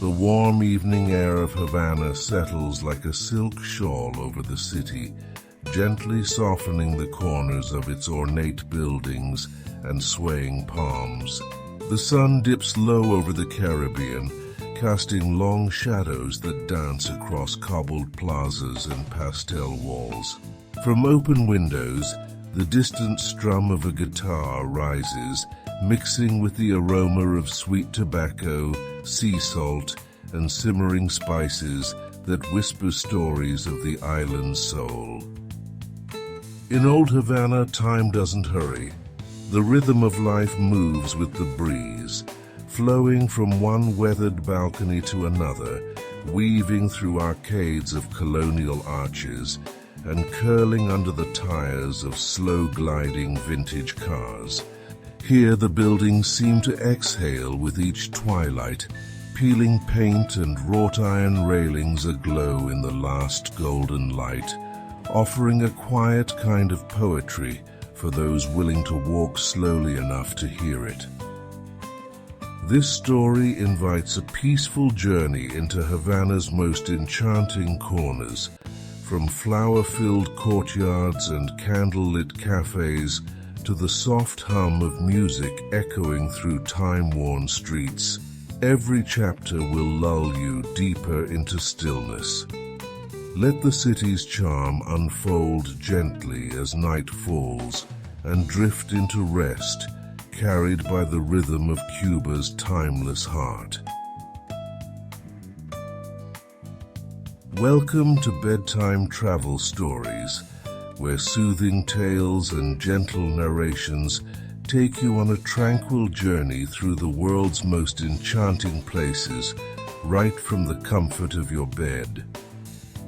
The warm evening air of Havana settles like a silk shawl over the city, gently softening the corners of its ornate buildings and swaying palms. The sun dips low over the Caribbean, casting long shadows that dance across cobbled plazas and pastel walls. From open windows, the distant strum of a guitar rises, mixing with the aroma of sweet tobacco, sea salt, and simmering spices that whisper stories of the island's soul. In Old Havana, time doesn't hurry. The rhythm of life moves with the breeze, flowing from one weathered balcony to another, weaving through arcades of colonial arches, and curling under the tires of slow-gliding vintage cars. Here the buildings seem to exhale with each twilight, peeling paint and wrought-iron railings aglow in the last golden light, offering a quiet kind of poetry for those willing to walk slowly enough to hear it. This story invites a peaceful journey into Havana's most enchanting corners, from flower-filled courtyards and candle-lit cafes to the soft hum of music echoing through time-worn streets. Every chapter will lull you deeper into stillness. Let the city's charm unfold gently as night falls and drift into rest, carried by the rhythm of Cuba's timeless heart. Welcome to Bedtime Travel Stories, where soothing tales and gentle narrations take you on a tranquil journey through the world's most enchanting places, right from the comfort of your bed.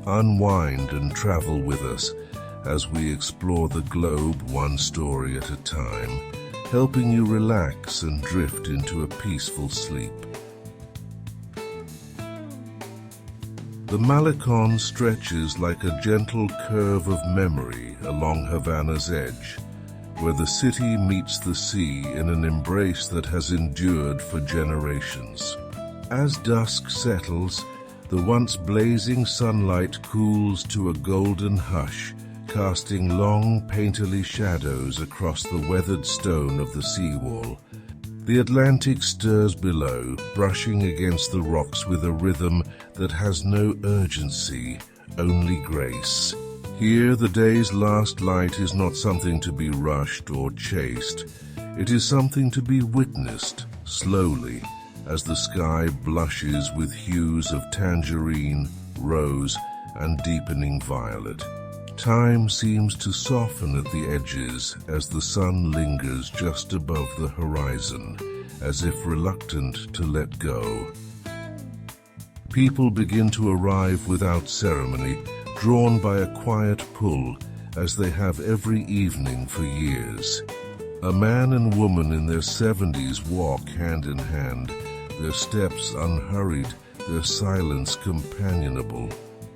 Unwind and travel with us as we explore the globe one story at a time, helping you relax and drift into a peaceful sleep. The Malecón stretches like a gentle curve of memory along Havana's edge, where the city meets the sea in an embrace that has endured for generations. As dusk settles, the once blazing sunlight cools to a golden hush, casting long, painterly shadows across the weathered stone of the seawall. The Atlantic stirs below, brushing against the rocks with a rhythm that has no urgency, only grace. Here, the day's last light is not something to be rushed or chased. It is something to be witnessed, slowly, as the sky blushes with hues of tangerine, rose, and deepening violet. Time seems to soften at the edges as the sun lingers just above the horizon, as if reluctant to let go. People begin to arrive without ceremony, drawn by a quiet pull, as they have every evening for years. A man and woman in their 70s walk hand in hand, their steps unhurried, their silence companionable.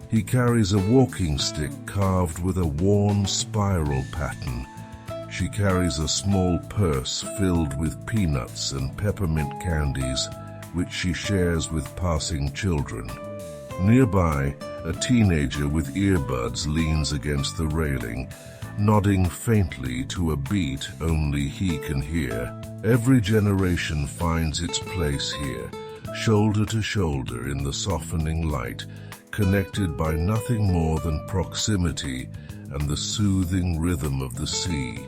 He carries a walking stick carved with a worn spiral pattern. She carries a small purse filled with peanuts and peppermint candies, which she shares with passing children. Nearby, a teenager with earbuds leans against the railing, nodding faintly to a beat only he can hear. Every generation finds its place here, shoulder to shoulder in the softening light, connected by nothing more than proximity and the soothing rhythm of the sea.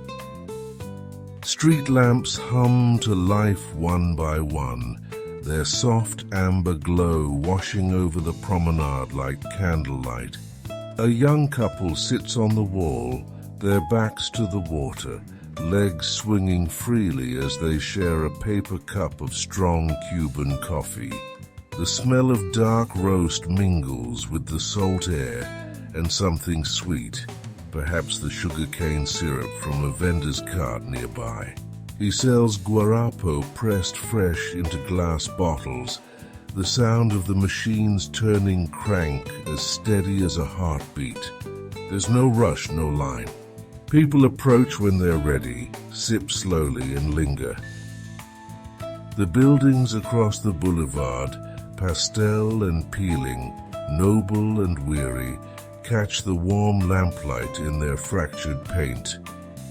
Street lamps hum to life one by one, their soft amber glow washing over the promenade like candlelight. A young couple sits on the wall, their backs to the water, legs swinging freely as they share a paper cup of strong Cuban coffee. The smell of dark roast mingles with the salt air and something sweet, perhaps the sugarcane syrup from a vendor's cart nearby. He sells guarapo pressed fresh into glass bottles, the sound of the machine's turning crank as steady as a heartbeat. There's no rush, no line. People approach when they're ready, sip slowly and linger. The buildings across the boulevard, pastel and peeling, noble and weary, catch the warm lamplight in their fractured paint.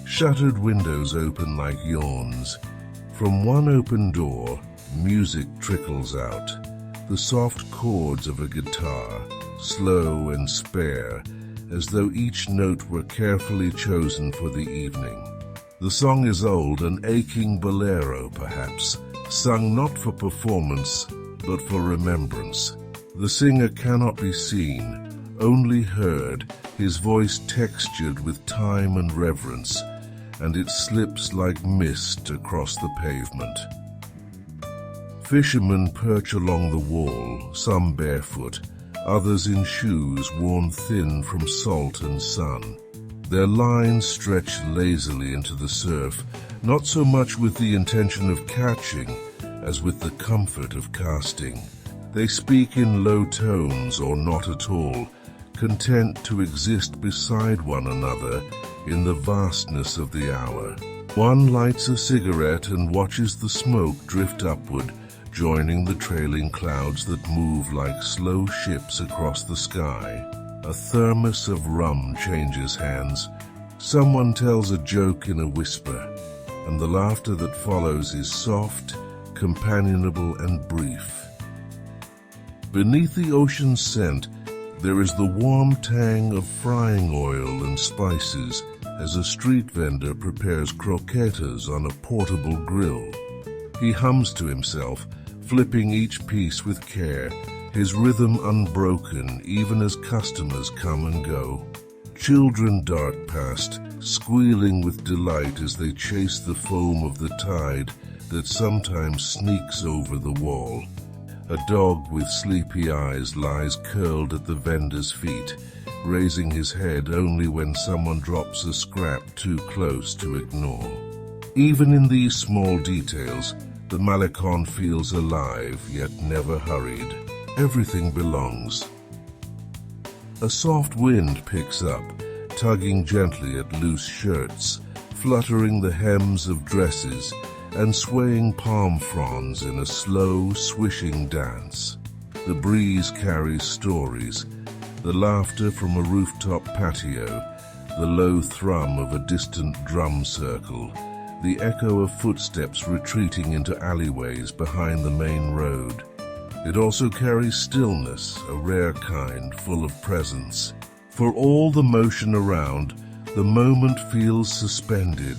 Shuttered windows open like yawns. From one open door, music trickles out, the soft chords of a guitar, slow and spare, as though each note were carefully chosen for the evening. The song is old, an aching bolero perhaps, sung not for performance, but for remembrance. The singer cannot be seen, only heard, his voice textured with time and reverence, and it slips like mist across the pavement. Fishermen perch along the wall, some barefoot, others in shoes worn thin from salt and sun. Their lines stretch lazily into the surf, not so much with the intention of catching as with the comfort of casting. They speak in low tones or not at all, content to exist beside one another in the vastness of the hour. One lights a cigarette and watches the smoke drift upward, joining the trailing clouds that move like slow ships across the sky. A thermos of rum changes hands. Someone tells a joke in a whisper, and the laughter that follows is soft, companionable, and brief. Beneath the ocean's scent, there is the warm tang of frying oil and spices as a street vendor prepares croquetas on a portable grill. He hums to himself, flipping each piece with care, his rhythm unbroken even as customers come and go. Children dart past, squealing with delight as they chase the foam of the tide that sometimes sneaks over the wall. A dog with sleepy eyes lies curled at the vendor's feet, raising his head only when someone drops a scrap too close to ignore. Even in these small details, the Malecón feels alive, yet never hurried. Everything belongs. A soft wind picks up, tugging gently at loose shirts, fluttering the hems of dresses, and swaying palm fronds in a slow, swishing dance. The breeze carries stories, the laughter from a rooftop patio, the low thrum of a distant drum circle, the echo of footsteps retreating into alleyways behind the main road. It also carries stillness, a rare kind, full of presence. For all the motion around, the moment feels suspended,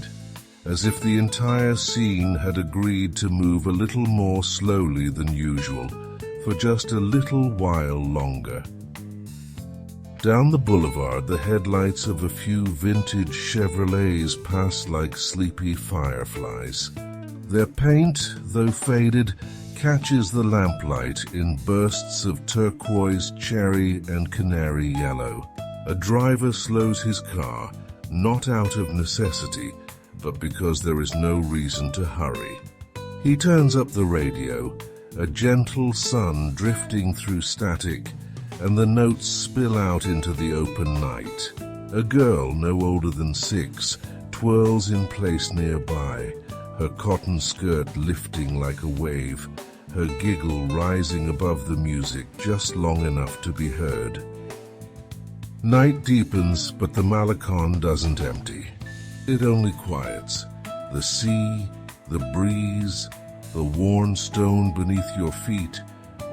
as if the entire scene had agreed to move a little more slowly than usual, for just a little while longer. Down the boulevard, the headlights of a few vintage Chevrolets pass like sleepy fireflies. Their paint, though faded, catches the lamplight in bursts of turquoise, cherry, and canary yellow. A driver slows his car, not out of necessity, but because there is no reason to hurry. He turns up the radio, a gentle sun drifting through static, and the notes spill out into the open night. A girl no older than 6 twirls in place nearby, her cotton skirt lifting like a wave, her giggle rising above the music just long enough to be heard. Night deepens, but the Malecón doesn't empty. It only quiets. The sea, the breeze, the worn stone beneath your feet,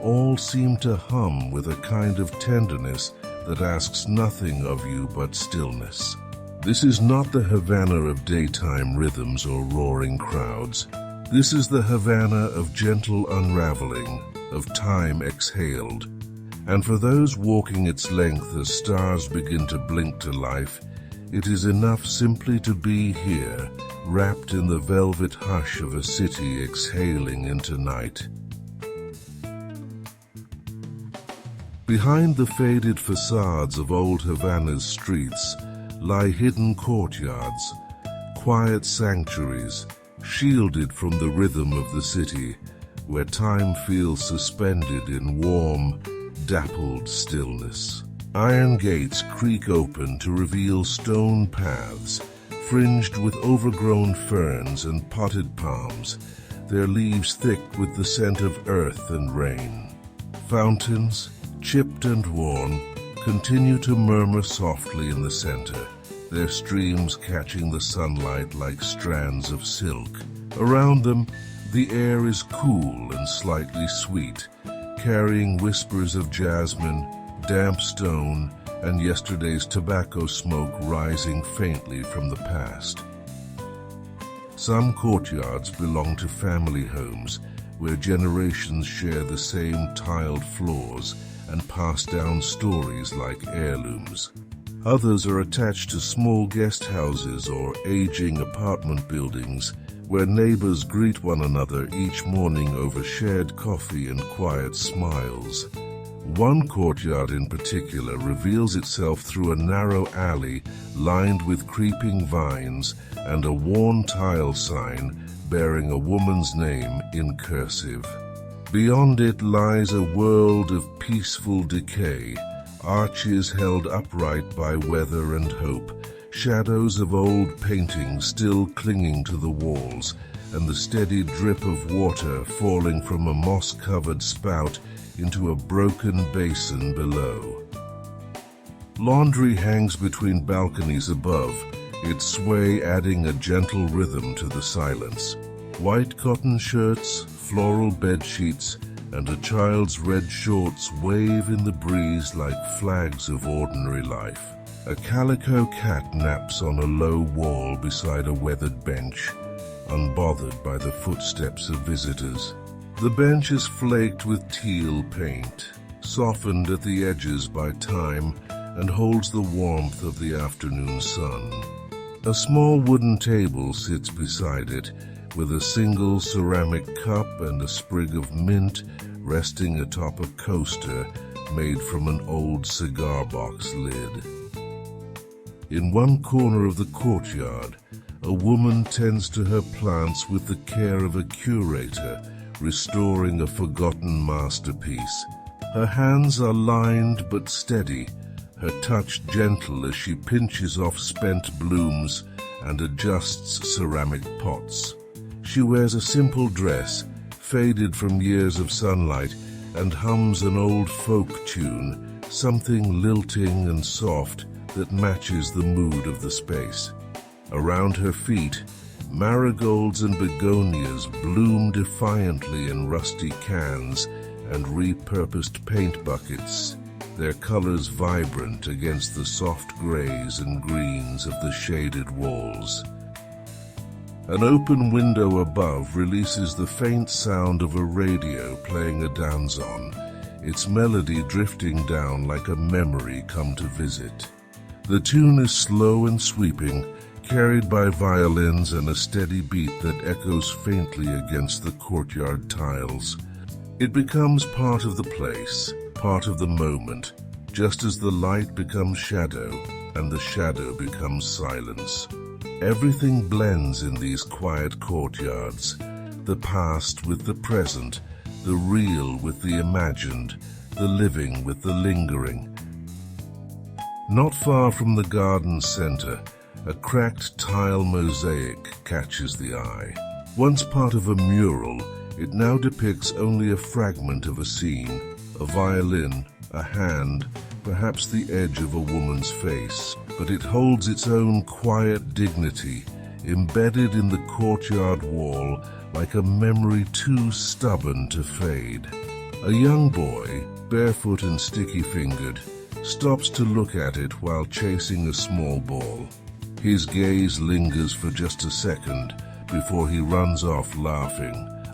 all seem to hum with a kind of tenderness that asks nothing of you but stillness. This is not the Havana of daytime rhythms or roaring crowds. This is the Havana of gentle unraveling, of time exhaled. And for those walking its length as stars begin to blink to life, it is enough simply to be here, wrapped in the velvet hush of a city exhaling into night. Behind the faded facades of Old Havana's streets lie hidden courtyards, quiet sanctuaries, shielded from the rhythm of the city, where time feels suspended in warm, dappled stillness. Iron gates creak open to reveal stone paths, fringed with overgrown ferns and potted palms, their leaves thick with the scent of earth and rain. Fountains, chipped and worn, continue to murmur softly in the center, their streams catching the sunlight like strands of silk. Around them, the air is cool and slightly sweet, carrying whispers of jasmine, damp stone, and yesterday's tobacco smoke rising faintly from the past. Some courtyards belong to family homes, where generations share the same tiled floors and pass down stories like heirlooms. Others are attached to small guest houses or aging apartment buildings, where neighbors greet one another each morning over shared coffee and quiet smiles. One courtyard in particular reveals itself through a narrow alley lined with creeping vines and a worn tile sign bearing a woman's name in cursive. Beyond it lies a world of peaceful decay, arches held upright by weather and hope, shadows of old paintings still clinging to the walls, and the steady drip of water falling from a moss-covered spout into a broken basin below. Laundry hangs between balconies above, its sway adding a gentle rhythm to the silence. White cotton shirts, floral bed sheets, and a child's red shorts wave in the breeze like flags of ordinary life. A calico cat naps on a low wall beside a weathered bench, unbothered by the footsteps of visitors. The bench is flaked with teal paint, softened at the edges by time, and holds the warmth of the afternoon sun. A small wooden table sits beside it, with a single ceramic cup and a sprig of mint resting atop a coaster made from an old cigar box lid. In one corner of the courtyard, a woman tends to her plants with the care of a curator, restoring a forgotten masterpiece. Her hands are lined but steady, her touch gentle as she pinches off spent blooms and adjusts ceramic pots. She wears a simple dress, faded from years of sunlight, and hums an old folk tune, something lilting and soft that matches the mood of the space. Around her feet, marigolds and begonias bloom defiantly in rusty cans and repurposed paint buckets, their colors vibrant against the soft grays and greens of the shaded walls. An open window above releases the faint sound of a radio playing a danzon, its melody drifting down like a memory come to visit. The tune is slow and sweeping, carried by violins and a steady beat that echoes faintly against the courtyard tiles. It becomes part of the place, part of the moment, just as the light becomes shadow and the shadow becomes silence. Everything blends in these quiet courtyards, the past with the present, the real with the imagined, the living with the lingering. Not far from the garden center, a cracked tile mosaic catches the eye. Once part of a mural, it now depicts only a fragment of a scene, a violin, a hand, perhaps the edge of a woman's face, but it holds its own quiet dignity, embedded in the courtyard wall like a memory too stubborn to fade. A young boy, barefoot and sticky-fingered, stops to look at it while chasing a small ball. His gaze lingers for just a second before he runs off laughing,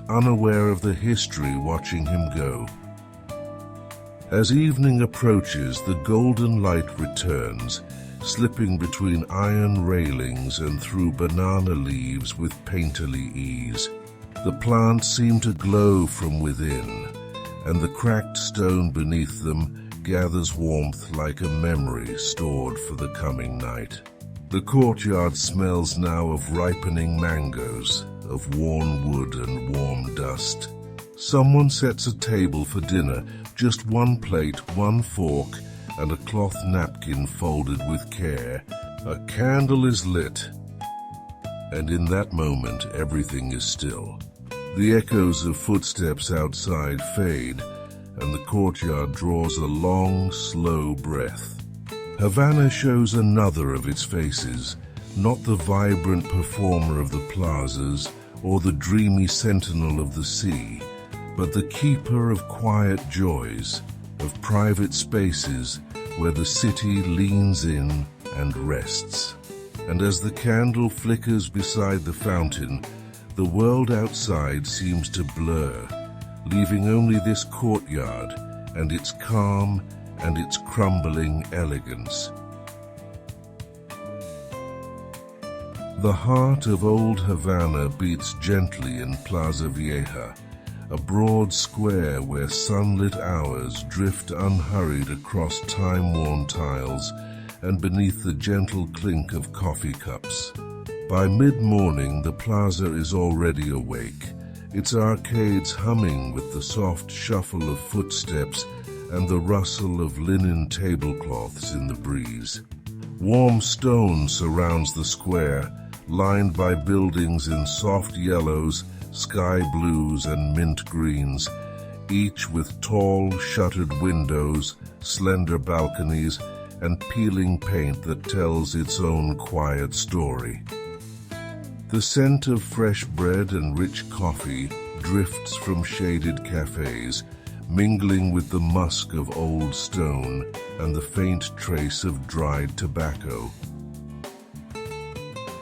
unaware of the history watching him go. As evening approaches, the golden light returns, slipping between iron railings and through banana leaves with painterly ease. The plants seem to glow from within, and the cracked stone beneath them gathers warmth like a memory stored for the coming night. The courtyard smells now of ripening mangoes, of worn wood and warm dust. Someone sets a table for dinner, just one plate, one fork, and a cloth napkin folded with care. A candle is lit, and in that moment everything is still. The echoes of footsteps outside fade, and the courtyard draws a long, slow breath. Havana shows another of its faces, not the vibrant performer of the plazas or the dreamy sentinel of the sea, but the keeper of quiet joys, of private spaces where the city leans in and rests. And as the candle flickers beside the fountain, the world outside seems to blur, leaving only this courtyard and its calm and its crumbling elegance. The heart of Old Havana beats gently in Plaza Vieja, a broad square where sunlit hours drift unhurried across time-worn tiles and beneath the gentle clink of coffee cups. By mid-morning, the plaza is already awake, its arcades humming with the soft shuffle of footsteps and the rustle of linen tablecloths in the breeze. Warm stone surrounds the square, lined by buildings in soft yellows, sky blues, and mint greens, each with tall, shuttered windows, slender balconies, and peeling paint that tells its own quiet story. The scent of fresh bread and rich coffee drifts from shaded cafes, mingling with the musk of old stone and the faint trace of dried tobacco.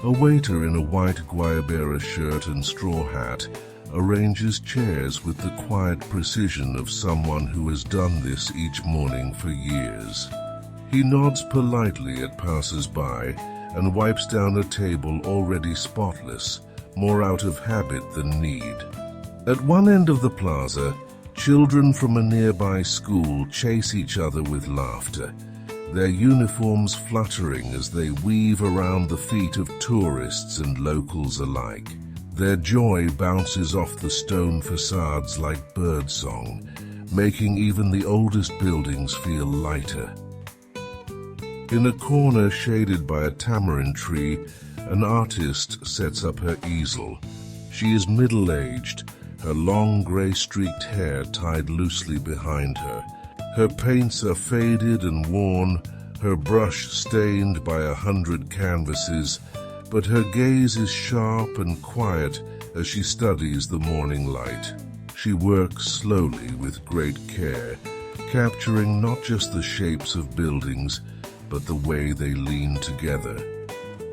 A waiter in a white guayabera shirt and straw hat arranges chairs with the quiet precision of someone who has done this each morning for years. He nods politely at passers-by and wipes down a table already spotless, more out of habit than need. At one end of the plaza, children from a nearby school chase each other with laughter, their uniforms fluttering as they weave around the feet of tourists and locals alike. Their joy bounces off the stone facades like birdsong, making even the oldest buildings feel lighter. In a corner shaded by a tamarind tree, an artist sets up her easel. She is middle-aged, her long gray-streaked hair tied loosely behind her. Her paints are faded and worn, her brush stained by 100 canvases, but her gaze is sharp and quiet as she studies the morning light. She works slowly with great care, capturing not just the shapes of buildings, but the way they lean together,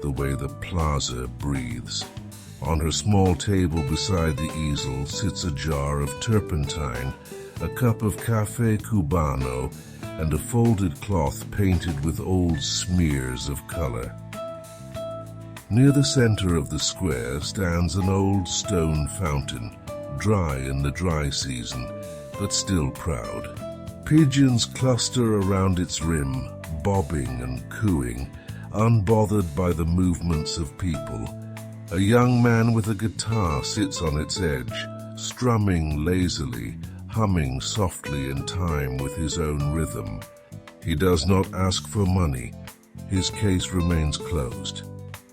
the way the plaza breathes. On her small table beside the easel sits a jar of turpentine, a cup of café cubano, and a folded cloth painted with old smears of color. Near the center of the square stands an old stone fountain, dry in the dry season, but still proud. Pigeons cluster around its rim, bobbing and cooing, unbothered by the movements of people. A young man with a guitar sits on its edge, strumming lazily, humming softly in time with his own rhythm. He does not ask for money. His case remains closed.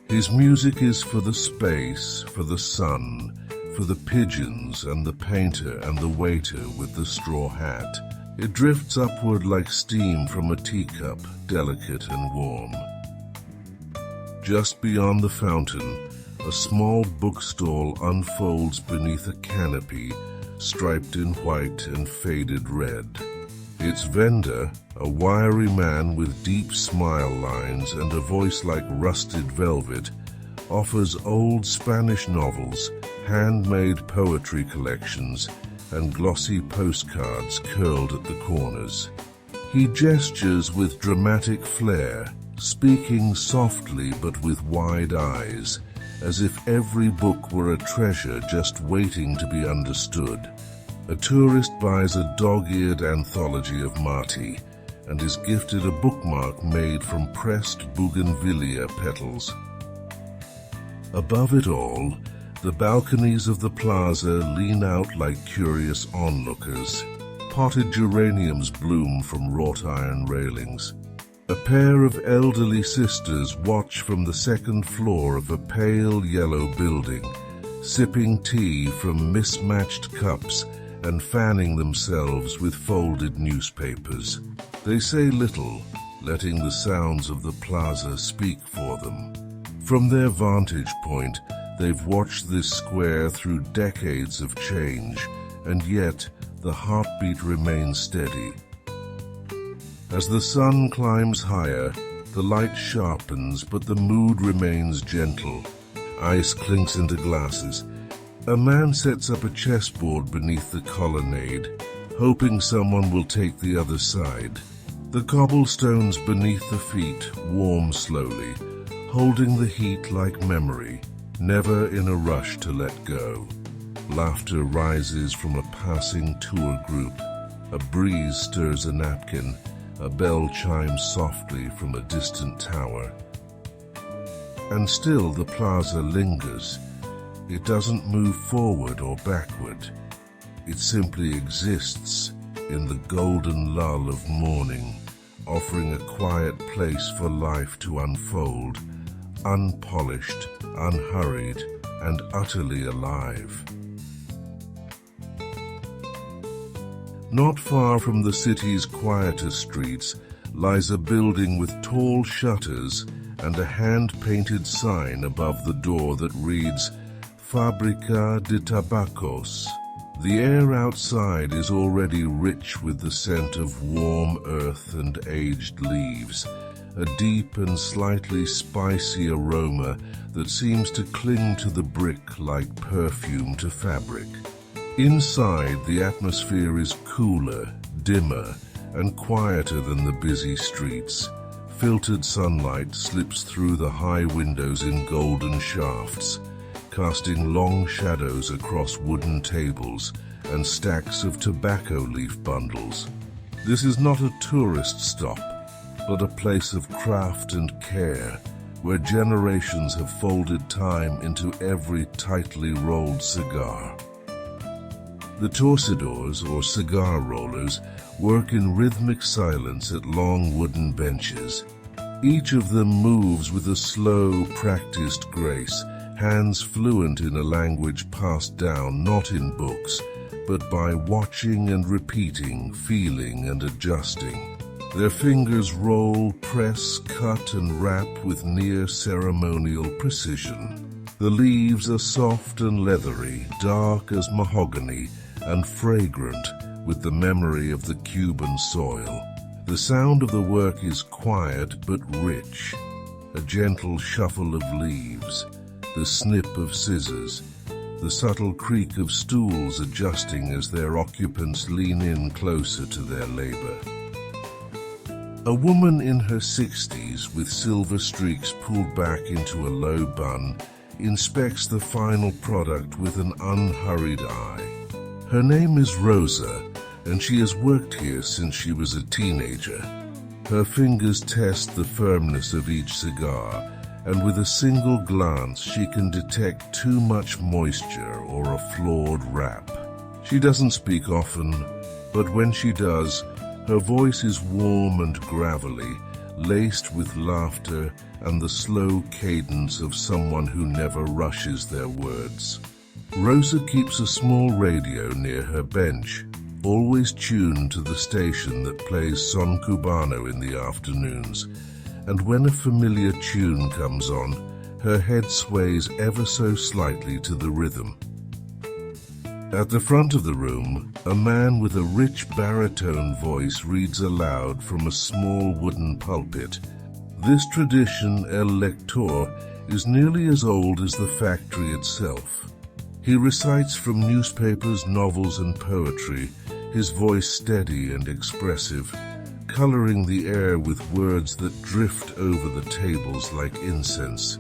His music is for the space, for the sun, for the pigeons and the painter and the waiter with the straw hat. It drifts upward like steam from a teacup, delicate and warm. Just beyond the fountain, a small bookstall unfolds beneath a canopy striped in white and faded red. Its vendor, a wiry man with deep smile lines and a voice like rusted velvet, offers old Spanish novels, handmade poetry collections, and glossy postcards curled at the corners. He gestures with dramatic flair, speaking softly but with wide eyes, as if every book were a treasure just waiting to be understood. A tourist buys a dog-eared anthology of Marti and is gifted a bookmark made from pressed bougainvillea petals. Above it all, the balconies of the plaza lean out like curious onlookers. Potted geraniums bloom from wrought iron railings. A pair of elderly sisters watch from the second floor of a pale yellow building, sipping tea from mismatched cups and fanning themselves with folded newspapers. They say little, letting the sounds of the plaza speak for them. From their vantage point, they've watched this square through decades of change, and yet the heartbeat remains steady. As the sun climbs higher, the light sharpens, but the mood remains gentle. Ice clinks into glasses. A man sets up a chessboard beneath the colonnade, hoping someone will take the other side. The cobblestones beneath the feet warm slowly, holding the heat like memory, never in a rush to let go. Laughter rises from a passing tour group. A breeze stirs a napkin. A bell chimes softly from a distant tower. And still the plaza lingers. It doesn't move forward or backward. It simply exists in the golden lull of morning, offering a quiet place for life to unfold, unpolished, unhurried, and utterly alive. Not far from the city's quieter streets lies a building with tall shutters and a hand-painted sign above the door that reads, Fábrica de Tabacos. The air outside is already rich with the scent of warm earth and aged leaves, a deep and slightly spicy aroma that seems to cling to the brick like perfume to fabric. Inside, the atmosphere is cooler, dimmer, and quieter than the busy streets. Filtered sunlight slips through the high windows in golden shafts, casting long shadows across wooden tables and stacks of tobacco leaf bundles. This is not a tourist stop, but a place of craft and care, where generations have folded time into every tightly rolled cigar. The torcedores, or cigar rollers, work in rhythmic silence at long wooden benches. Each of them moves with a slow, practiced grace, hands fluent in a language passed down not in books, but by watching and repeating, feeling and adjusting. Their fingers roll, press, cut and wrap with near ceremonial precision. The leaves are soft and leathery, dark as mahogany, and fragrant with the memory of the Cuban soil. The sound of the work is quiet but rich, a gentle shuffle of leaves, the snip of scissors, the subtle creak of stools adjusting as their occupants lean in closer to their labor. A woman in her 60s with silver streaks pulled back into a low bun inspects the final product with an unhurried eye. Her name is Rosa, and she has worked here since she was a teenager. Her fingers test the firmness of each cigar, and with a single glance she can detect too much moisture or a flawed wrap. She doesn't speak often, but when she does, her voice is warm and gravelly, laced with laughter and the slow cadence of someone who never rushes their words. Rosa keeps a small radio near her bench, always tuned to the station that plays son cubano in the afternoons, and when a familiar tune comes on, her head sways ever so slightly to the rhythm. At the front of the room, a man with a rich baritone voice reads aloud from a small wooden pulpit. This tradition, El Lector, is nearly as old as the factory itself. He recites from newspapers, novels, and poetry, his voice steady and expressive, coloring the air with words that drift over the tables like incense.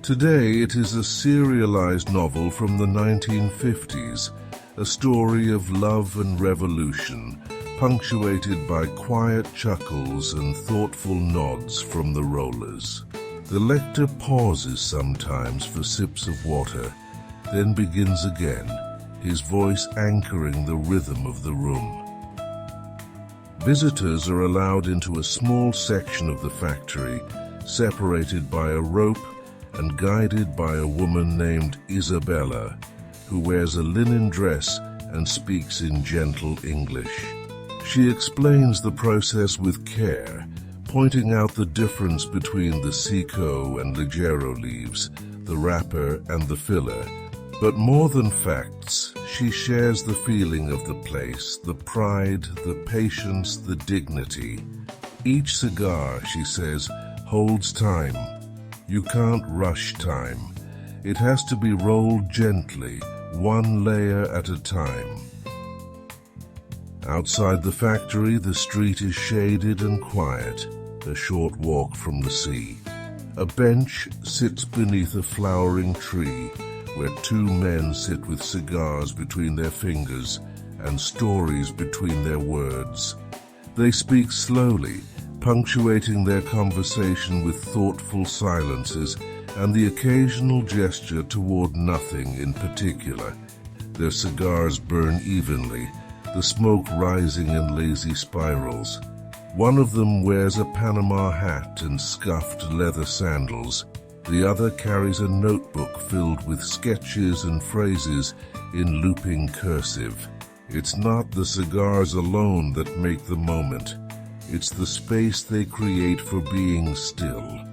Today it is a serialized novel from the 1950s, a story of love and revolution, punctuated by quiet chuckles and thoughtful nods from the rollers. The lector pauses sometimes for sips of water, then begins again, his voice anchoring the rhythm of the room. Visitors are allowed into a small section of the factory, separated by a rope and guided by a woman named Isabella, who wears a linen dress and speaks in gentle English. She explains the process with care, pointing out the difference between the seco and ligero leaves, the wrapper and the filler. But more than facts, she shares the feeling of the place, the pride, the patience, the dignity. Each cigar, she says, holds time. You can't rush time. It has to be rolled gently, one layer at a time. Outside the factory, the street is shaded and quiet, a short walk from the sea. A bench sits beneath a flowering tree, where two men sit with cigars between their fingers and stories between their words. They speak slowly, punctuating their conversation with thoughtful silences and the occasional gesture toward nothing in particular. Their cigars burn evenly, the smoke rising in lazy spirals. One of them wears a Panama hat and scuffed leather sandals. The other carries a notebook filled with sketches and phrases in looping cursive. It's not the cigars alone that make the moment. It's the space they create for being still.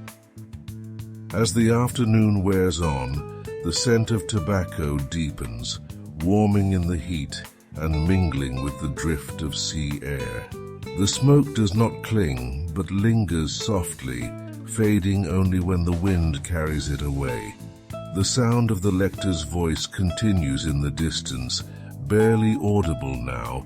As the afternoon wears on, the scent of tobacco deepens, warming in the heat and mingling with the drift of sea air. The smoke does not cling, but lingers softly, fading only when the wind carries it away. The sound of the lector's voice continues in the distance, barely audible now,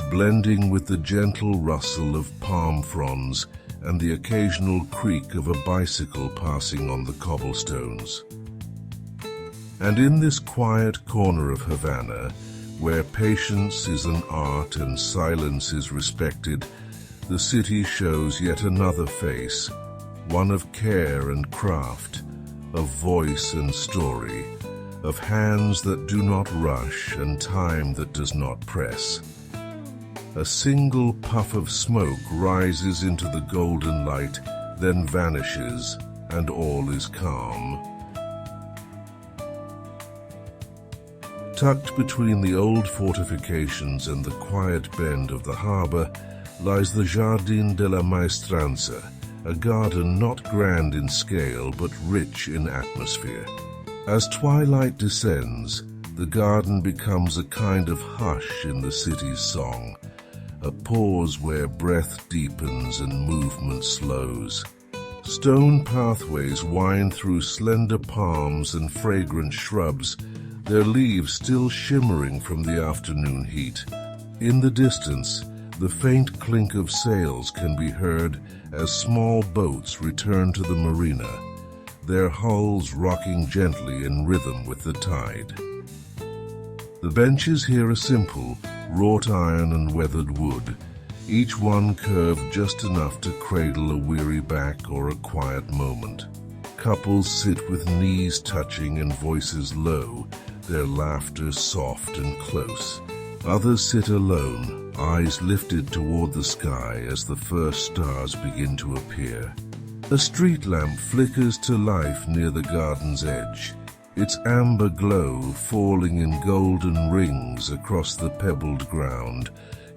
blending with the gentle rustle of palm fronds and the occasional creak of a bicycle passing on the cobblestones. And in this quiet corner of Havana, where patience is an art and silence is respected, the city shows yet another face, one of care and craft, of voice and story, of hands that do not rush and time that does not press. A single puff of smoke rises into the golden light, then vanishes, and all is calm. Tucked between the old fortifications and the quiet bend of the harbor lies the Jardín de la Maestranza, a garden not grand in scale but rich in atmosphere. As twilight descends, the garden becomes a kind of hush in the city's song, a pause where breath deepens and movement slows. Stone pathways wind through slender palms and fragrant shrubs, their leaves still shimmering from the afternoon heat. In the distance, the faint clink of sails can be heard as small boats return to the marina, their hulls rocking gently in rhythm with the tide. The benches here are simple, wrought iron and weathered wood, each one curved just enough to cradle a weary back or a quiet moment. Couples sit with knees touching and voices low, their laughter soft and close. Others sit alone, eyes lifted toward the sky as the first stars begin to appear. A street lamp flickers to life near the garden's edge, its amber glow falling in golden rings across the pebbled ground,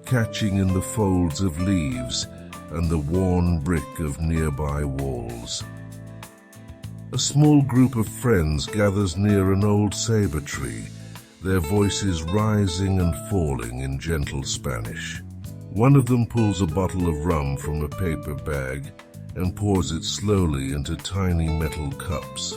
catching in the folds of leaves and the worn brick of nearby walls. A small group of friends gathers near an old saber tree, their voices rising and falling in gentle Spanish. One of them pulls a bottle of rum from a paper bag and pours it slowly into tiny metal cups.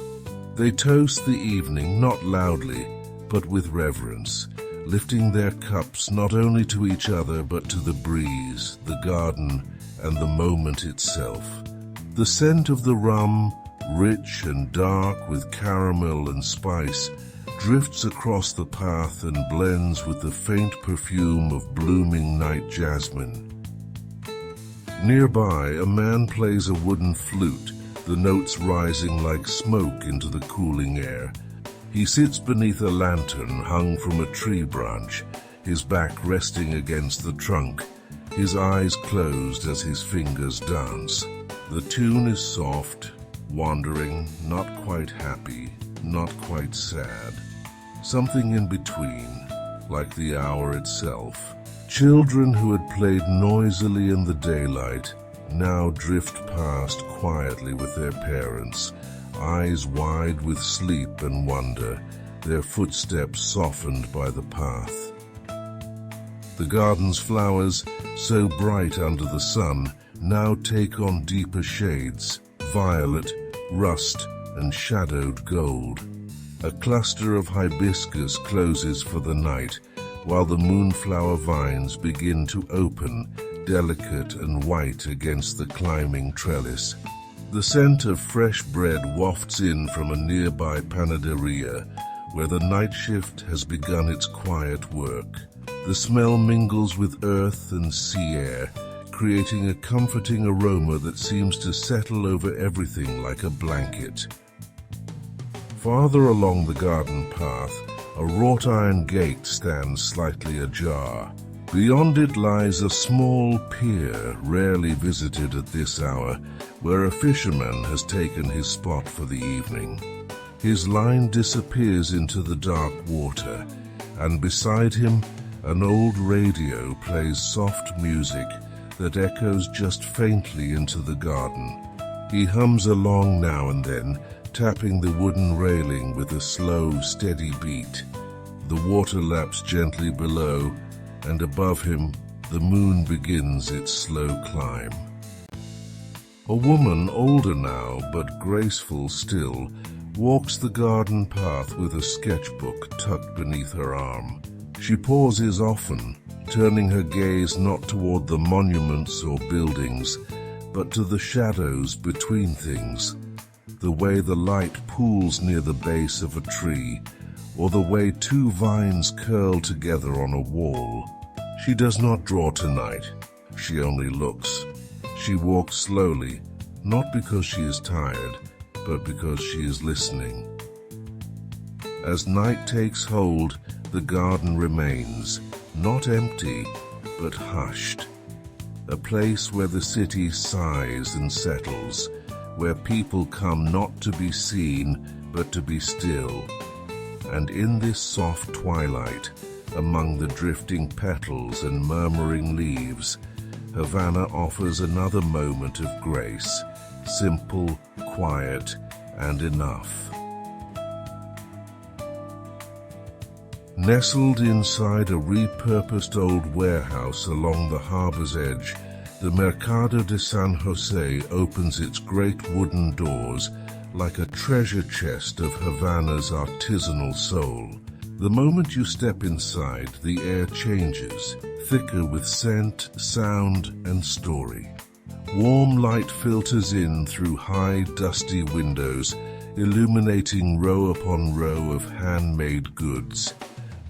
They toast the evening not loudly, but with reverence, lifting their cups not only to each other but to the breeze, the garden, and the moment itself. The scent of the rum, rich and dark with caramel and spice, drifts across the path and blends with the faint perfume of blooming night jasmine. Nearby, a man plays a wooden flute, the notes rising like smoke into the cooling air. He sits beneath a lantern hung from a tree branch, his back resting against the trunk, his eyes closed as his fingers dance. The tune is soft, wandering, not quite happy, not quite sad. Something in between, like the hour itself. Children who had played noisily in the daylight now drift past quietly with their parents, eyes wide with sleep and wonder, their footsteps softened by the path. The garden's flowers, so bright under the sun, now take on deeper shades, violet, rust, and shadowed gold. A cluster of hibiscus closes for the night, while the moonflower vines begin to open, delicate and white against the climbing trellis. The scent of fresh bread wafts in from a nearby panaderia, where the night shift has begun its quiet work. The smell mingles with earth and sea air, creating a comforting aroma that seems to settle over everything like a blanket. Farther along the garden path, a wrought iron gate stands slightly ajar. Beyond it lies a small pier, rarely visited at this hour, where a fisherman has taken his spot for the evening. His line disappears into the dark water, and beside him, an old radio plays soft music that echoes just faintly into the garden. He hums along now and then, tapping the wooden railing with a slow, steady beat. The water laps gently below, and above him, the moon begins its slow climb. A woman, older now, but graceful still, walks the garden path with a sketchbook tucked beneath her arm. She pauses often, turning her gaze not toward the monuments or buildings, but to the shadows between things, the way the light pools near the base of a tree, or the way two vines curl together on a wall. She does not draw tonight. She only looks. She walks slowly, not because she is tired, but because she is listening. As night takes hold, the garden remains, not empty, but hushed. A place where the city sighs and settles, where people come not to be seen, but to be still. And in this soft twilight, among the drifting petals and murmuring leaves, Havana offers another moment of grace, simple, quiet, and enough. Nestled inside a repurposed old warehouse along the harbor's edge, the Mercado de San Jose opens its great wooden doors like a treasure chest of Havana's artisanal soul. The moment you step inside, the air changes, thicker with scent, sound, and story. Warm light filters in through high, dusty windows, illuminating row upon row of handmade goods.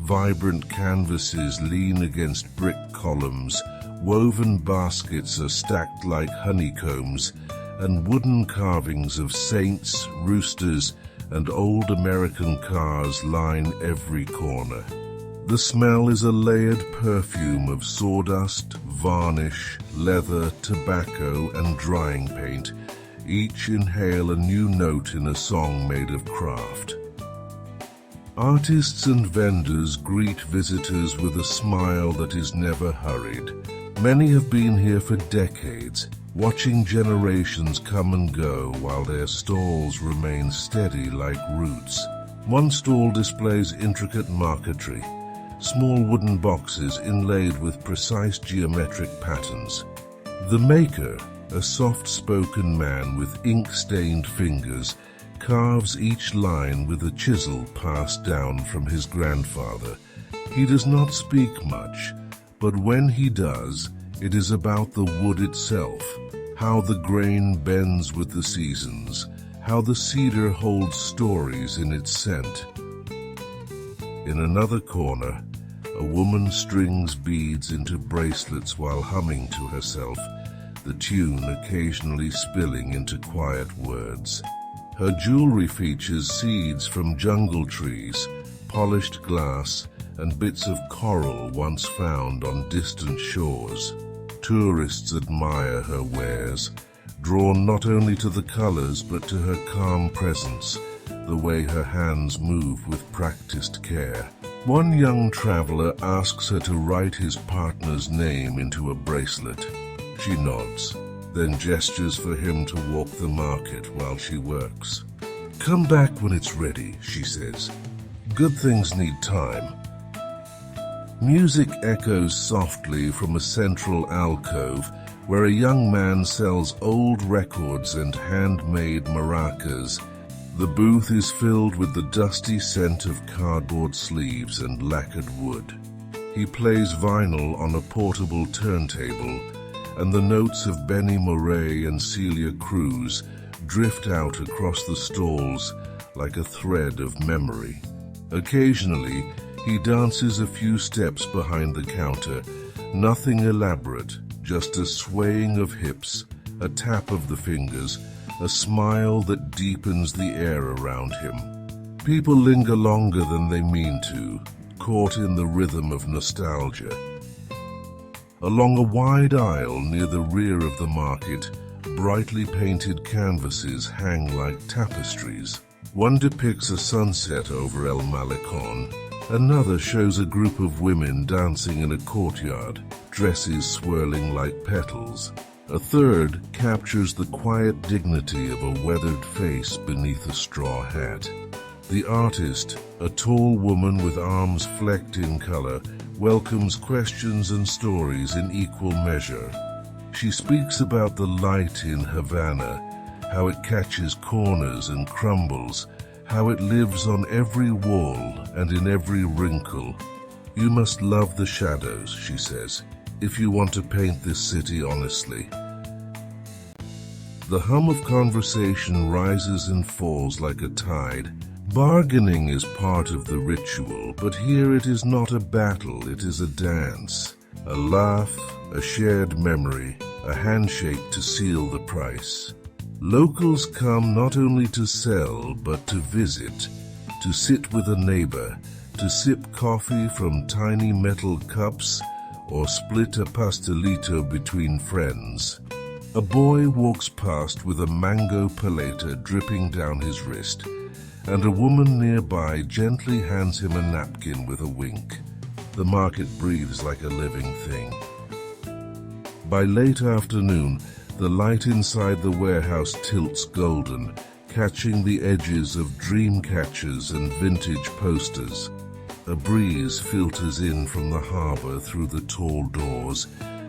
Vibrant canvases lean against brick columns, woven baskets are stacked like honeycombs, and wooden carvings of saints, roosters, and old American cars line every corner. The smell is a layered perfume of sawdust, varnish, leather, tobacco, and drying paint. Each inhale a new note in a song made of craft. Artists and vendors greet visitors with a smile that is never hurried. Many have been here for decades, watching generations come and go while their stalls remain steady like roots. One stall displays intricate marquetry, small wooden boxes inlaid with precise geometric patterns. The maker, a soft-spoken man with ink-stained fingers, carves each line with a chisel passed down from his grandfather. He does not speak much, but when he does, it is about the wood itself, how the grain bends with the seasons, how the cedar holds stories in its scent. In another corner, a woman strings beads into bracelets while humming to herself, the tune occasionally spilling into quiet words. Her jewelry features seeds from jungle trees, polished glass, and bits of coral once found on distant shores. Tourists admire her wares, drawn not only to the colors but to her calm presence, the way her hands move with practiced care. One young traveler asks her to write his partner's name into a bracelet. She nods, then gestures for him to walk the market while she works. "Come back when it's ready," she says. "Good things need time." Music echoes softly from a central alcove where a young man sells old records and handmade maracas. The booth is filled with the dusty scent of cardboard sleeves and lacquered wood. He plays vinyl on a portable turntable, and the notes of Benny Moré and Celia Cruz drift out across the stalls like a thread of memory. Occasionally, he dances a few steps behind the counter, nothing elaborate, just a swaying of hips, a tap of the fingers, a smile that deepens the air around him. People linger longer than they mean to, caught in the rhythm of nostalgia. Along a wide aisle near the rear of the market, brightly painted canvases hang like tapestries. One depicts a sunset over El Malecón. Another shows a group of women dancing in a courtyard, dresses swirling like petals. A third captures the quiet dignity of a weathered face beneath a straw hat. The artist, a tall woman with arms flecked in color, welcomes questions and stories in equal measure. She speaks about the light in Havana, how it catches corners and crumbles, how it lives on every wall and in every wrinkle. "You must love the shadows," she says, "if you want to paint this city honestly." The hum of conversation rises and falls like a tide. Bargaining is part of the ritual, but here it is not a battle, it is a dance. A laugh, a shared memory, a handshake to seal the price. Locals come not only to sell, but to visit, to sit with a neighbor, to sip coffee from tiny metal cups, or split a pastelito between friends. A boy walks past with a mango paleta dripping down his wrist, and a woman nearby gently hands him a napkin with a wink. The market breathes like a living thing. By late afternoon, the light inside the warehouse tilts golden, catching the edges of dream catchers and vintage posters. A breeze filters in from the harbor through the tall doors,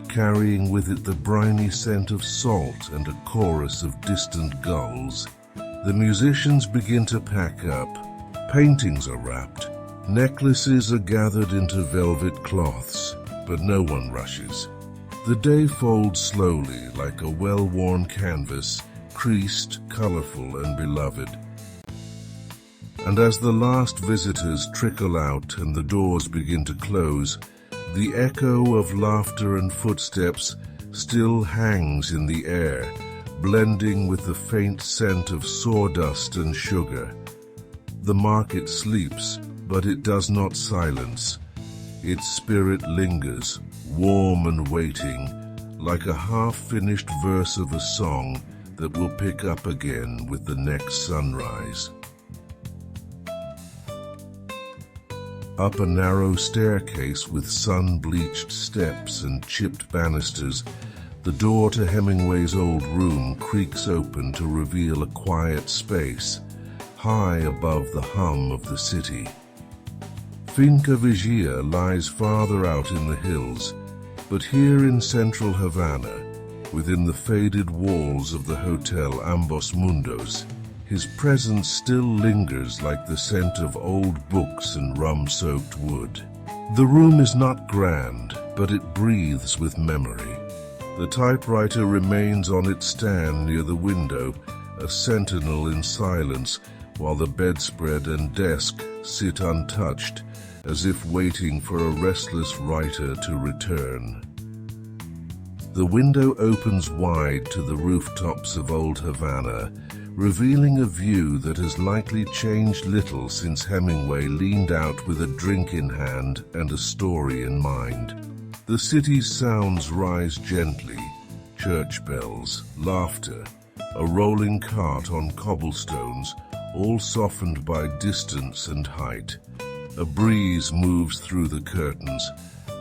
carrying with it the briny scent of salt and a chorus of distant gulls. The musicians begin to pack up. Paintings are wrapped. Necklaces are gathered into velvet cloths, but no one rushes. The day folds slowly like a well-worn canvas, creased, colorful, and beloved. And as the last visitors trickle out and the doors begin to close, the echo of laughter and footsteps still hangs in the air, blending with the faint scent of sawdust and sugar. The market sleeps, but it does not silence. Its spirit lingers, warm and waiting, like a half-finished verse of a song that will pick up again with the next sunrise. Up a narrow staircase with sun-bleached steps and chipped banisters, the door to Hemingway's old room creaks open to reveal a quiet space, high above the hum of the city. Finca Vigia lies farther out in the hills, but here in central Havana, within the faded walls of the Hotel Ambos Mundos, his presence still lingers like the scent of old books and rum-soaked wood. The room is not grand, but it breathes with memory. The typewriter remains on its stand near the window, a sentinel in silence, while the bedspread and desk sit untouched, as if waiting for a restless writer to return. The window opens wide to the rooftops of Old Havana, revealing a view that has likely changed little since Hemingway leaned out with a drink in hand and a story in mind. The city's sounds rise gently, church bells, laughter, a rolling cart on cobblestones, all softened by distance and height. A breeze moves through the curtains,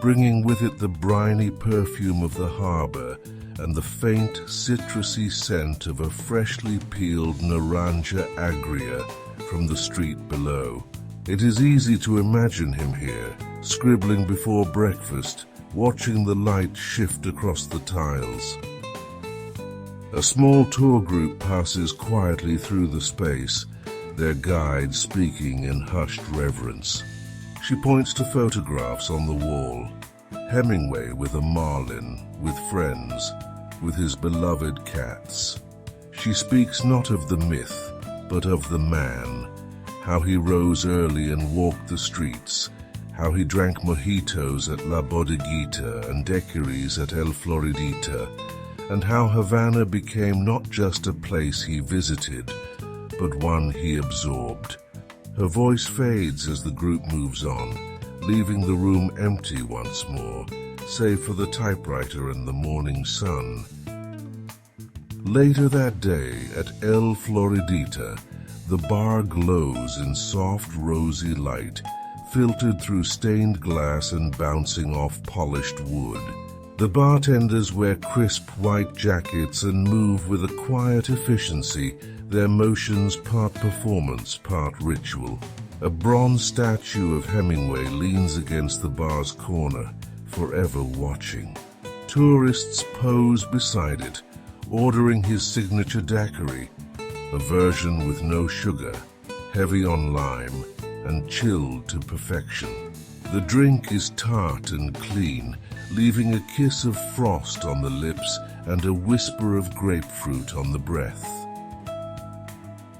bringing with it the briny perfume of the harbor and the faint, citrusy scent of a freshly peeled naranja agria from the street below. It is easy to imagine him here, scribbling before breakfast, watching the light shift across the tiles. A small tour group passes quietly through the space, their guide speaking in hushed reverence. She points to photographs on the wall. Hemingway with a marlin, with friends, with his beloved cats. She speaks not of the myth, but of the man, how he rose early and walked the streets, how he drank mojitos at La Bodeguita and daiquiris at El Floridita, and how Havana became not just a place he visited, but one he absorbed. Her voice fades as the group moves on, leaving the room empty once more, save for the typewriter and the morning sun. Later that day, at El Floridita, the bar glows in soft, rosy light, filtered through stained glass and bouncing off polished wood. The bartenders wear crisp white jackets and move with a quiet efficiency, their motions part performance, part ritual. A bronze statue of Hemingway leans against the bar's corner, forever watching. Tourists pose beside it, ordering his signature daiquiri, a version with no sugar, heavy on lime, and chilled to perfection. The drink is tart and clean, leaving a kiss of frost on the lips and a whisper of grapefruit on the breath.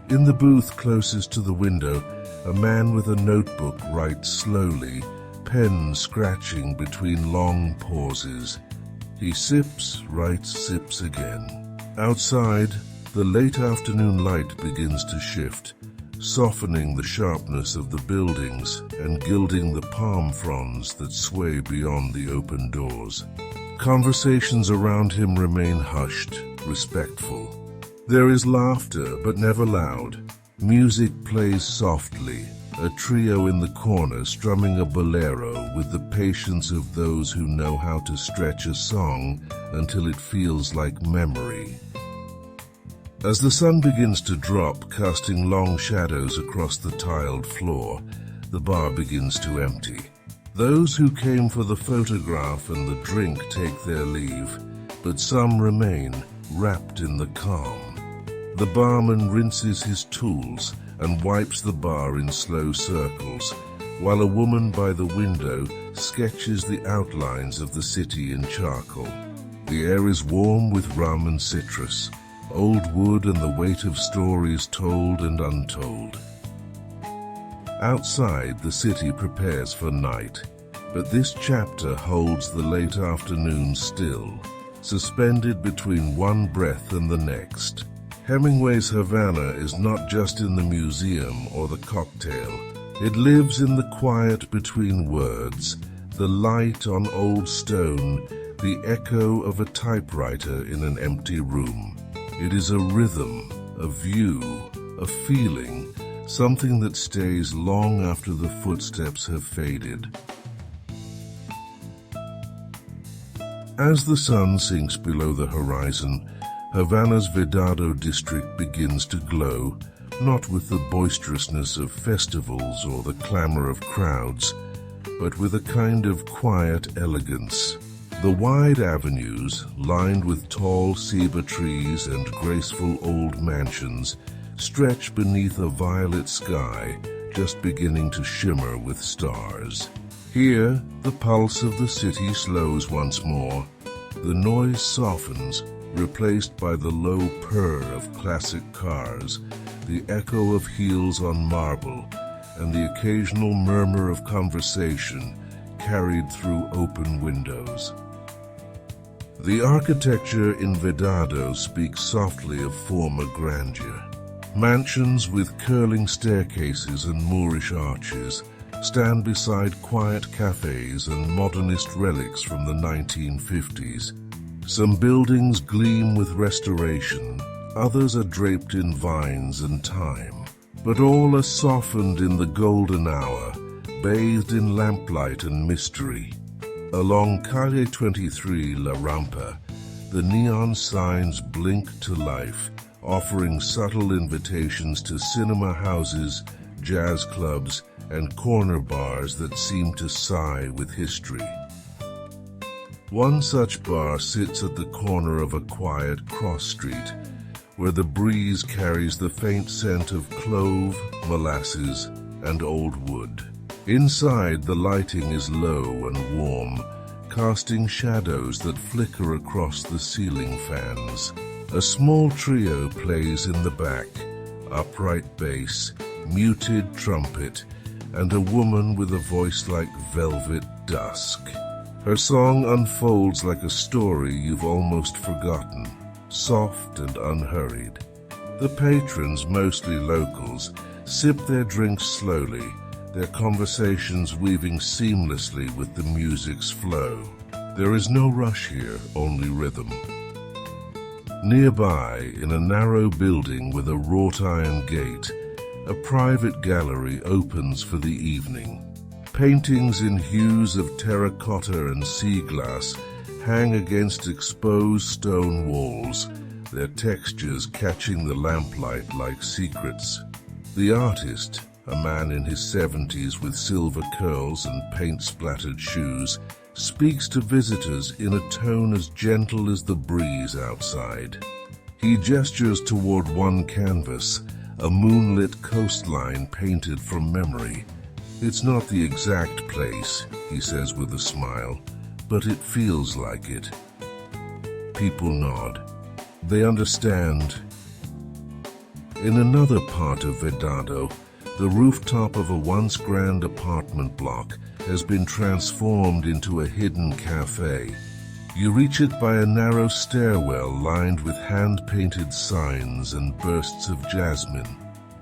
In the booth closest to the window, a man with a notebook writes slowly, pen scratching between long pauses. He sips, writes, sips again. Outside, the late afternoon light begins to shift, softening the sharpness of the buildings and gilding the palm fronds that sway beyond the open doors. Conversations around him remain hushed, respectful. There is laughter, but never loud. Music plays softly, a trio in the corner strumming a bolero with the patience of those who know how to stretch a song until it feels like memory. As the sun begins to drop, casting long shadows across the tiled floor, the bar begins to empty. Those who came for the photograph and the drink take their leave, but some remain, wrapped in the calm. The barman rinses his tools and wipes the bar in slow circles, while a woman by the window sketches the outlines of the city in charcoal. The air is warm with rum and citrus, old wood and the weight of stories told and untold. Outside, the city prepares for night, but this chapter holds the late afternoon still, suspended between one breath and the next. Hemingway's Havana is not just in the museum or the cocktail. It lives in the quiet between words, the light on old stone, the echo of a typewriter in an empty room. It is a rhythm, a view, a feeling, something that stays long after the footsteps have faded. As the sun sinks below the horizon, Havana's Vedado district begins to glow, not with the boisterousness of festivals or the clamor of crowds, but with a kind of quiet elegance. The wide avenues, lined with tall ceiba trees and graceful old mansions, stretch beneath a violet sky just beginning to shimmer with stars. Here, the pulse of the city slows once more. The noise softens, replaced by the low purr of classic cars, the echo of heels on marble, and the occasional murmur of conversation carried through open windows. The architecture in Vedado speaks softly of former grandeur. Mansions with curling staircases and Moorish arches stand beside quiet cafes and modernist relics from the 1950s. Some buildings gleam with restoration, others are draped in vines and time, but all are softened in the golden hour, bathed in lamplight and mystery. Along Calle 23 La Rampa, the neon signs blink to life, offering subtle invitations to cinema houses, jazz clubs, and corner bars that seem to sigh with history. One such bar sits at the corner of a quiet cross street, where the breeze carries the faint scent of clove, molasses, and old wood. Inside, the lighting is low and warm, casting shadows that flicker across the ceiling fans. A small trio plays in the back, upright bass, muted trumpet, and a woman with a voice like velvet dusk. Her song unfolds like a story you've almost forgotten, soft and unhurried. The patrons, mostly locals, sip their drinks slowly, their conversations weaving seamlessly with the music's flow. There is no rush here, only rhythm. Nearby, in a narrow building with a wrought iron gate, a private gallery opens for the evening. Paintings in hues of terracotta and sea glass hang against exposed stone walls, their textures catching the lamplight like secrets. The artist, a man in his 70s with silver curls and paint-splattered shoes, speaks to visitors in a tone as gentle as the breeze outside. He gestures toward one canvas, a moonlit coastline painted from memory. It's not the exact place, he says with a smile, but it feels like it. People nod. They understand. In another part of Vedado, the rooftop of a once grand apartment block has been transformed into a hidden cafe. You reach it by a narrow stairwell lined with hand-painted signs and bursts of jasmine.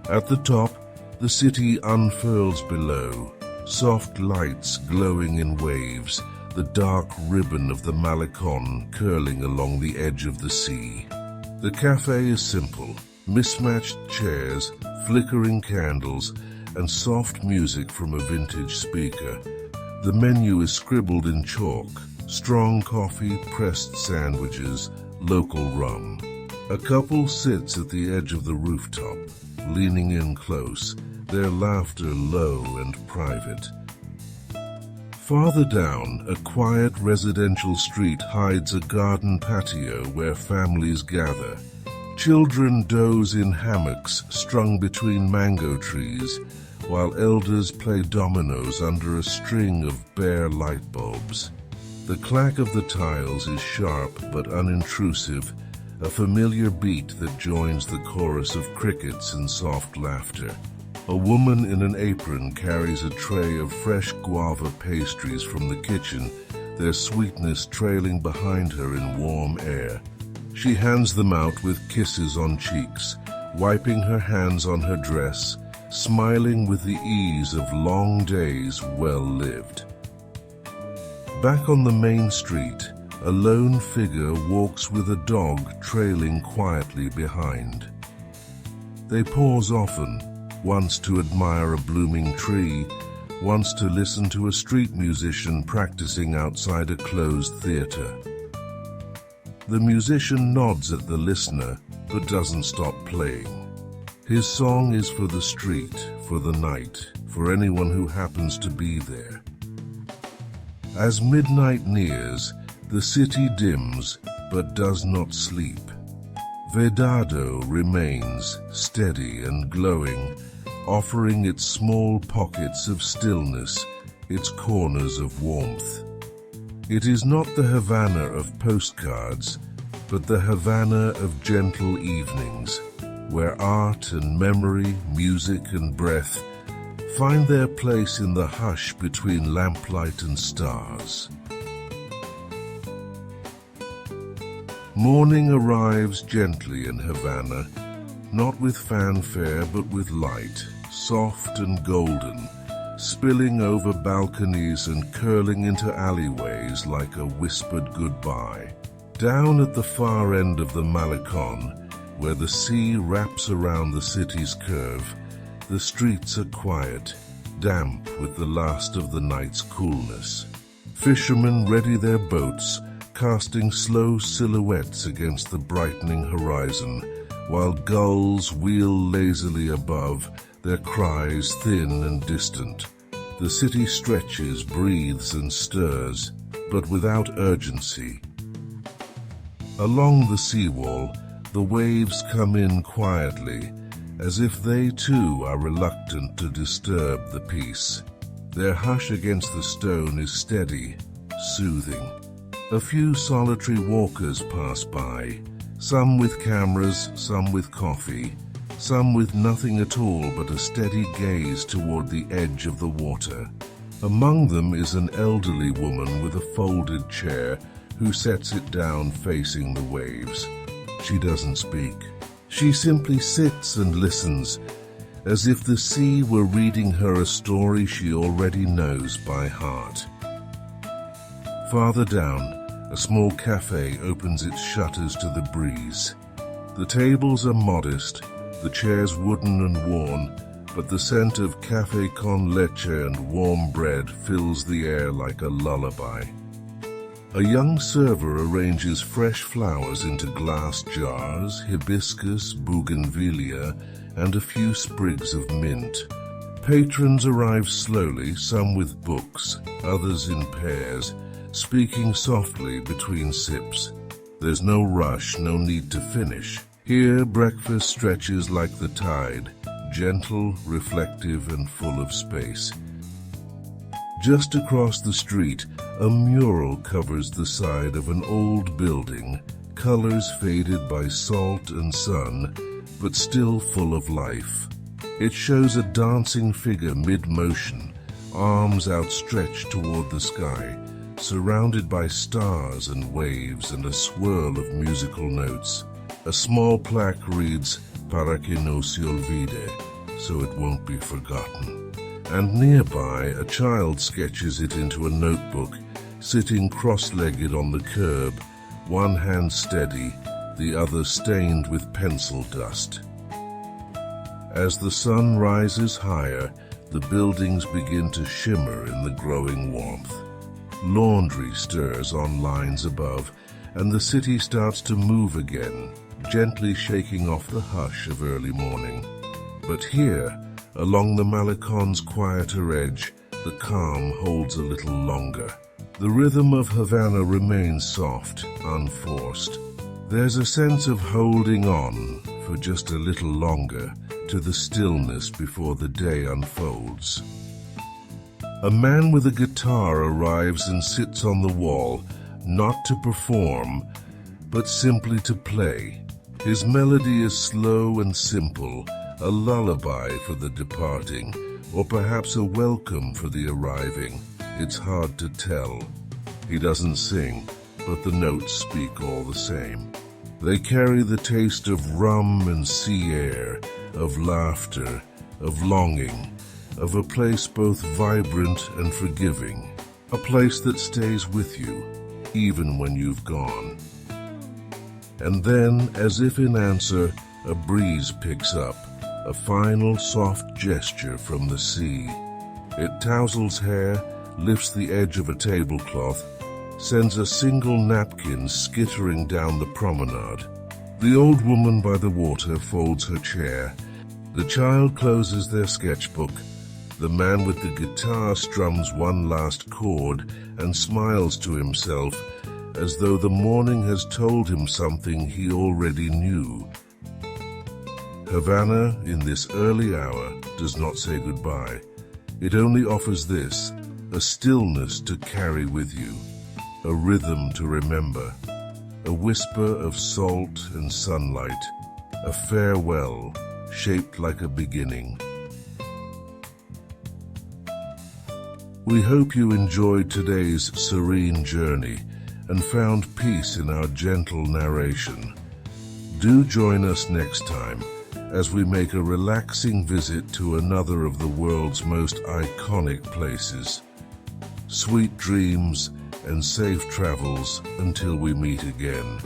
At the top, the city unfurls below, soft lights glowing in waves, the dark ribbon of the Malecón curling along the edge of the sea. The cafe is simple, mismatched chairs, flickering candles, and soft music from a vintage speaker. The menu is scribbled in chalk: strong coffee, pressed sandwiches, local rum. A couple sits at the edge of the rooftop, leaning in close, their laughter low and private. Farther down, a quiet residential street hides a garden patio where families gather. Children doze in hammocks strung between mango trees, while elders play dominoes under a string of bare light bulbs. The clack of the tiles is sharp but unintrusive, a familiar beat that joins the chorus of crickets and soft laughter. A woman in an apron carries a tray of fresh guava pastries from the kitchen, their sweetness trailing behind her in warm air. She hands them out with kisses on cheeks, wiping her hands on her dress, smiling with the ease of long days well lived. Back on the main street, a lone figure walks with a dog trailing quietly behind. They pause often, once to admire a blooming tree, once to listen to a street musician practicing outside a closed theater. The musician nods at the listener, but doesn't stop playing. His song is for the street, for the night, for anyone who happens to be there. As midnight nears, the city dims, but does not sleep. Vedado remains steady and glowing, offering its small pockets of stillness, its corners of warmth. It is not the Havana of postcards, but the Havana of gentle evenings, where art and memory, music and breath find their place in the hush between lamplight and stars. Morning arrives gently in Havana, not with fanfare but with light, soft and golden, spilling over balconies and curling into alleyways like a whispered goodbye. Down at the far end of the Malecón, where the sea wraps around the city's curve, the streets are quiet, damp with the last of the night's coolness. Fishermen ready their boats, casting slow silhouettes against the brightening horizon, while gulls wheel lazily above, their cries thin and distant. The city stretches, breathes and stirs, but without urgency. Along the seawall, the waves come in quietly, as if they too are reluctant to disturb the peace. Their hush against the stone is steady, soothing. A few solitary walkers pass by, some with cameras, some with coffee, some with nothing at all but a steady gaze toward the edge of the water. Among them is an elderly woman with a folded chair who sets it down facing the waves. She doesn't speak. She simply sits and listens, as if the sea were reading her a story she already knows by heart. Farther down, a small cafe opens its shutters to the breeze. The tables are modest, the chairs wooden and worn, but the scent of café con leche and warm bread fills the air like a lullaby. A young server arranges fresh flowers into glass jars, hibiscus, bougainvillea, and a few sprigs of mint. Patrons arrive slowly, some with books, others in pairs, speaking softly between sips. There's no rush, no need to finish. Here, breakfast stretches like the tide, gentle, reflective, and full of space. Just across the street, a mural covers the side of an old building, colors faded by salt and sun, but still full of life. It shows a dancing figure mid-motion, arms outstretched toward the sky, surrounded by stars and waves and a swirl of musical notes. A small plaque reads, "Para que no se olvide," so it won't be forgotten. And nearby, a child sketches it into a notebook, sitting cross-legged on the curb, one hand steady, the other stained with pencil dust. As the sun rises higher, the buildings begin to shimmer in the growing warmth. Laundry stirs on lines above, and the city starts to move again, gently shaking off the hush of early morning. But here, along the Malecón's quieter edge, the calm holds a little longer. The rhythm of Havana remains soft, unforced. There's a sense of holding on for just a little longer to the stillness before the day unfolds. A man with a guitar arrives and sits on the wall, not to perform, but simply to play. His melody is slow and simple, a lullaby for the departing, or perhaps a welcome for the arriving. It's hard to tell. He doesn't sing, but the notes speak all the same. They carry the taste of rum and sea air, of laughter, of longing, of a place both vibrant and forgiving, a place that stays with you, even when you've gone. And then, as if in answer, a breeze picks up, a final soft gesture from the sea. It tousles hair, lifts the edge of a tablecloth, sends a single napkin skittering down the promenade. The old woman by the water folds her chair. The child closes their sketchbook. The man with the guitar strums one last chord and smiles to himself, as though the morning has told him something he already knew. Havana, in this early hour, does not say goodbye. It only offers this, a stillness to carry with you, a rhythm to remember, a whisper of salt and sunlight, a farewell shaped like a beginning. We hope you enjoyed today's serene journey and found peace in our gentle narration. Do join us next time as we make a relaxing visit to another of the world's most iconic places. Sweet dreams and safe travels until we meet again.